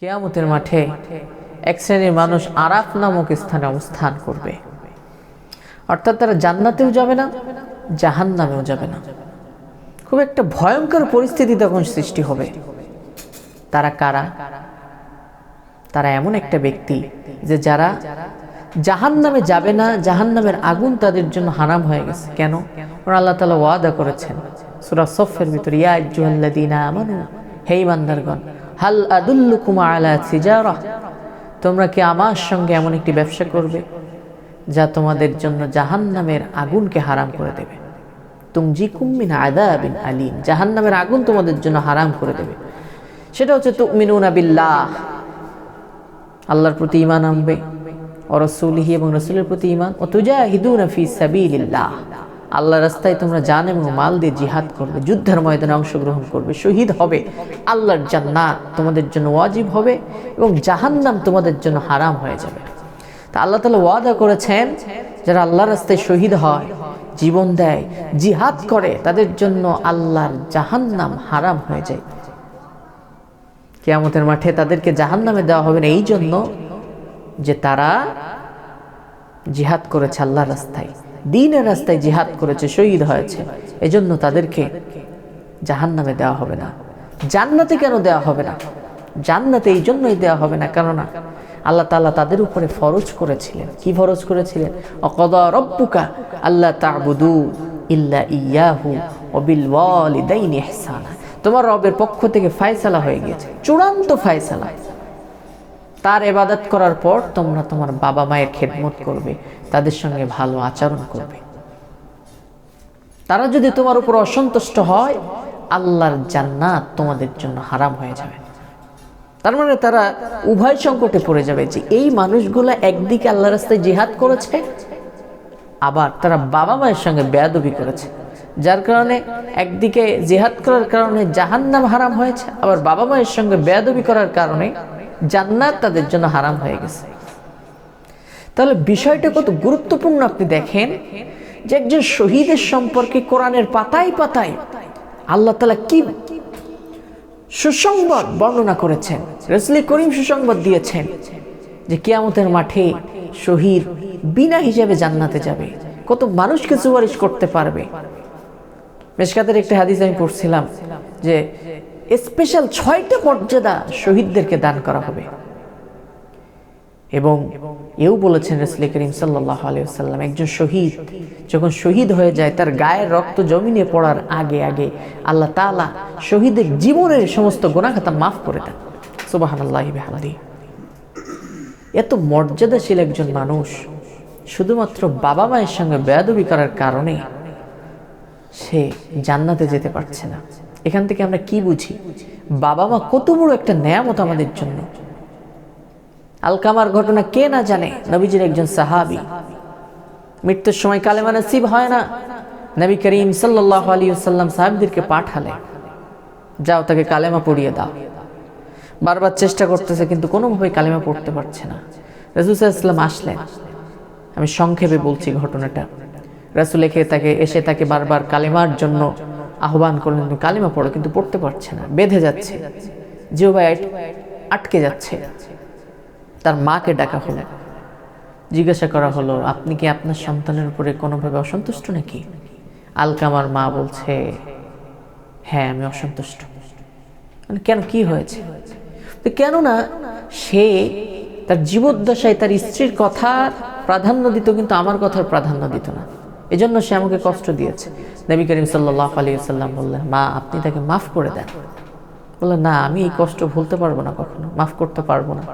কিয়ামতের মাঠে এক শ্রেণীর মানুষ আরাফ নামক স্থানে অবস্থান করবে, অর্থাৎ তারা জান্নাতেও যাবে না, জাহান্নামেও যাবে না। খুব একটা ভয়ঙ্কর পরিস্থিতি তখন সৃষ্টি হবে। তারা কারা? তারা এমন একটা ব্যক্তি যে যারা জাহান্নামে যাবে না, জাহান্নামের আগুন তাদের জন্য হারাম হয়ে গেছে। কেন? কারণ আল্লাহ তাআলা ওয়াদা করেছেন সূরা সফের ভিতরে, ইয়া আইয়ুহাল্লাযীনা আমানু, হে ঈমানদারগণ, হাল আদুল্লুকুম আলা তিজারাহ, তোমরা কি আমার সঙ্গে এমন একটি ব্যবসা করবে যা তোমাদের জন্য জাহান্নামের আগুনকে হারাম করে দেবে। তুনজিকুম মিন আযাবিন আলীম, জাহান্নামের আগুন তোমাদের জন্য হারাম করে দেবে। সেটা হচ্ছে তুমিনুনা বিল্লাহ, আল্লাহর প্রতি ঈমান আনবে, ও রাসূলিহি, এবং রাসূলের প্রতি ঈমান, ও তুজাহিদুনা ফি সাবিলিল্লাহ, আল্লাহর রাস্তায় তোমরা জান এবং মাল দিয়ে জিহাদ করবে, যুদ্ধের ময়দানে অংশগ্রহণ করবে, শহীদ হবে, আল্লাহর জান্নাত তোমাদের জন্য ওয়াজিব হবে এবং জাহান্নাম তোমাদের জন্য হারাম হয়ে যাবে। তা আল্লাহ তাআলা ওয়াদা করেছেন যারা আল্লাহর রাস্তায় শহীদ হয়, জীবন দেয়, জিহাদ করে, তাদের জন্য আল্লাহর জাহান্নাম হারাম হয়ে যায়। কিয়ামতের মাঠে তাদেরকে জাহান্নামে দেওয়া হবে না এই জন্য যে তারা জিহাদ করেছে আল্লাহর রাস্তায়, দ্বীনের রাস্তায় জিহাদ করেছে, শহীদ হয়েছে, এজন্য তাদেরকে জাহান্নামে দেওয়া হবে না। জান্নাতে কেন দেওয়া হবে না? জান্নাতে এই জন্যই দেওয়া হবে না, কেননা আল্লাহ তাআলা তাদের উপরে ফরজ করেছিলেন। কি ফরজ করেছিলেন? ওয়াকাদা রাব্বুকা আল্লা তা'বুদু ইল্লা ইয়াহু ওয়া বিল ওয়ালিদাইনি ইহসানা, তোমার রবের পক্ষ থেকে ফয়সালা হয়ে গেছে, চূড়ান্ত ফয়সালা। তার ইবাদত করার পর তোমরা তোমার বাবা মায়ের খেদমত করবে, তাদের সঙ্গে ভালো আচরণ করবে। তারা যদি তোমার উপর অসন্তুষ্ট হয়, আল্লাহর জান্নাত তোমাদের জন্য হারাম হয়ে যাবে। তার মানে তারা উভয় সংকটে পড়ে যাবে যে এই মানুষগুলা একদিকে আল্লাহর রাস্তায় জিহাদ করেছে, আবার তারা বাবা মায়ের সঙ্গে বেয়াদবি করেছে, যার কারণে একদিকে জিহাদ করার কারণে জাহান্নাম হারাম হয়েছে, আবার বাবা মায়ের সঙ্গে বেয়াদবি করার কারণে জান্নাত তাদের জন্য হারাম হয়ে গেছে। তাহলে বিষয়টা কত গুরুত্বপূর্ণ আপনি দেখেন যে একজন শহীদের সম্পর্কে কোরআনের পাতায় পাতায় আল্লাহ তাআলা কি সুসংবাদ বর্ণনা করেছেন। রাসূল করিম সুসংবাদ দিয়েছেন যে কিয়ামতের মাঠে শহীদ বিনা হিসাবে জান্নাতে যাবে, কত মানুষকে সুপারিশ করতে পারবে। মিশকাতের একটা হাদিস আমি পড়ছিলাম যে স্পেশাল 6টা মর্যাদা শহীদদেরকে দান করা হবে, এবং এও বলেছেন রাসূল করিম সাল্লাল্লাহু আলাইহি ওয়াসাল্লাম, একজন শহীদ যখন শহীদ হয়ে যায়, তার গায়ের রক্ত জমিনে পড়ার আগে আগে আল্লাহ তাআলা শহীদের জীবনের সমস্ত গুনাহ খাতা মাফ করে দেন। সুবহানাল্লাহি বিহামদিহি। এত মর্যাদাশীল একজন মানুষ শুধুমাত্র বাবা মায়ের সঙ্গে বেয়াদবি করার কারণে সে জান্নাতে যেতে পারছে না। এখান থেকে আমরা কি বুঝি? বাবা মা কত বড় একটা নেয়ামত আমাদের জন্য। আলকামার ঘটনা কে না জানে? নবীজির একজন সাহাবী, মৃত্যুর সময় কালেমা নসিব হয় না, নবী করিম সাল্লাল্লাহু আলাইহি ওয়াসাল্লাম সাহাবীদেরকে পাঠালেন, যাও তাকে কালেমা পড়িয়ে দাও। বারবার চেষ্টা করতেছে কিন্তু কোনোভাবে কালেমা পড়তে পারছে না। রাসূল সাল্লাল্লাহু আলাইহি ওয়াসাল্লাম আসলেন। আমি সংক্ষেপে বলছি ঘটনাটা। রাসূল এসে তাকে বারবার কালেমার জন্য আহ্বান করলেন, কালেমা পড়ো, কিন্তু পড়তে পারছে না, বেঁধে যাচ্ছে, জিহ্বায় আটকে যাচ্ছে। তার মাকে ডাকা হলো, জিজ্ঞাসা করা হলো, আপনি কি আপনার সন্তানের উপরে কোনোভাবে অসন্তুষ্ট নাকি? আলকামার মা বলছে, হ্যাঁ আমি অসন্তুষ্ট। মানে কেন, কি হয়েছে? কেননা সে তার জীবদ্দশায় তার স্ত্রীর কথা প্রাধান্য দিত, কিন্তু আমার কথার প্রাধান্য দিত না, এজন্য সে আমাকে কষ্ট দিয়েছে। নবী করিম সাল্লাল্লাহু আলাইহি ওয়াসাল্লাম বললেন, মা আপনি তাকে মাফ করে দেন। বললেন, না আমি এই কষ্ট ভুলতে পারবো না, কখনো মাফ করতে পারবো না।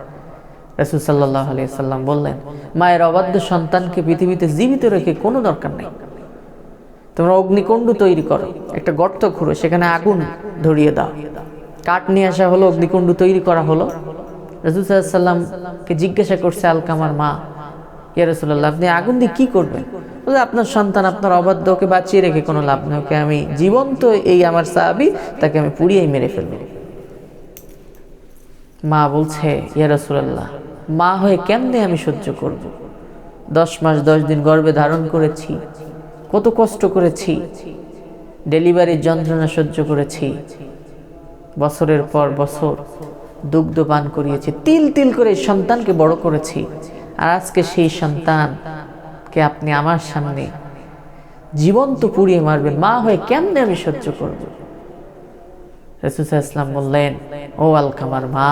রাসূল সাল্লাল্লাহু আলাইহি ওয়াসাল্লাম বললেন, মায়ের অবাধ্য সন্তানকে পৃথিবীতে জীবিত রেখে কোনো দরকার নেই। তোমরা অগ্নিকুণ্ড তৈরি করো, একটা গর্ত খুঁড়ো, সেখানে আগুন ধরিয়ে দাও। কাঠ নিয়ে আসা হলো, অগ্নিকুণ্ড তৈরি করা হলো। রাসূল সাল্লাল্লাহু আলাইহি ওয়াসাল্লামকে জিজ্ঞাসা করছে আলকামার মা, ইয়া রাসূলুল্লাহ আপনি আগুন দিয়ে কি করবেন? বলে, আপনার সন্তান, আপনার অবাধ্য, ওকে বাঁচিয়ে রেখে কোনো লাভ নেই, ওকে আমি জীবন্ত, এই আমার সাহাবী, তাকে আমি পুড়িয়েই মেরে ফেলব। মা বলছে, ইয়া রাসূলুল্লাহ মা হয়ে কেমনে আমি সহ্য করব? 10 মাস 10 দিন গর্ভে ধারণ করেছি, কত কষ্ট করেছি, ডেলিভারির যন্ত্রণা সহ্য করেছি, বছরের পর বছর দুগ্ধ পান করিয়েছি, তিল তিল করে সন্তানকে বড় করেছি, আর আজকে সেই সন্তানকে আপনি আমার সামনে জীবন্ত পুড়িয়ে মারবেন, মা হয়ে কেমনে আমি সহ্য করব? রাসূল সাল্লাল্লাহু আলাইহি ওয়াসাল্লাম বললেন, ও আলকামার মা,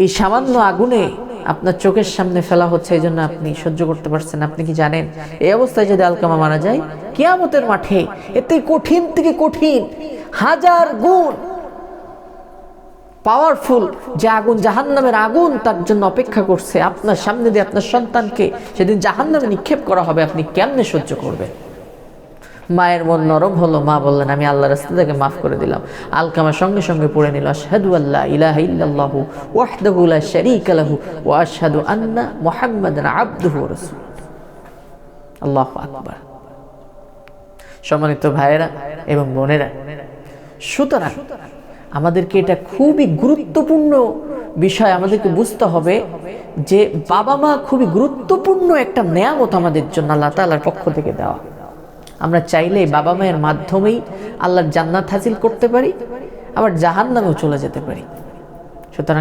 এই সামান্য আগুনে আপনার চোখের সামনে ফেলা হচ্ছে, এই জন্য আপনি সহ্য করতে পারছেন। আপনি কি জানেন এই অবস্থায় যদি আলকামা মারা যায়, কিয়ামতের মাঠে এতে কঠিন থেকে কঠিন হাজার গুণ পাওয়ারফুল যে আগুন, জাহান্নামের আগুন তার জন্য অপেক্ষা করছে, আপনার সামনে দিয়ে আপনার সন্তানকে সেদিন জাহান্নামে নিক্ষেপ করা হবে, আপনি কেমনে সহ্য করবেন? মায়ের মন নরম হলো, মা বললেন, আমি আল্লাহর রাস্তা থেকে মাফ করে দিলাম। আলকামা সঙ্গে সঙ্গে পড়ে নিল, আশহাদু আল্লা ইলাহা ইল্লাল্লাহু ওয়াহদাহু লা শারীকা লাহু ওয়া আশহাদু আন্না মুহাম্মাদান আবদুহু ওয়া রাসূলুহু। আল্লাহু আকবার। সম্মানিত ভাইয়েরা এবং বোনেরা, সুতরাং আমাদেরকে এটা খুবই গুরুত্বপূর্ণ বিষয়, আমাদেরকে বুঝতে হবে যে বাবা মা খুবই গুরুত্বপূর্ণ একটা নেয়ামত আমাদের জন্য আল্লাহ তাআলার পক্ষ থেকে দেওয়া। আমরা চাইলে বাবা মায়ের মাধ্যমেই আল্লাহর জান্নাত হাসিল করতে পারি, আবার জাহান্নামেও চলে যেতে পারি। সুতরাং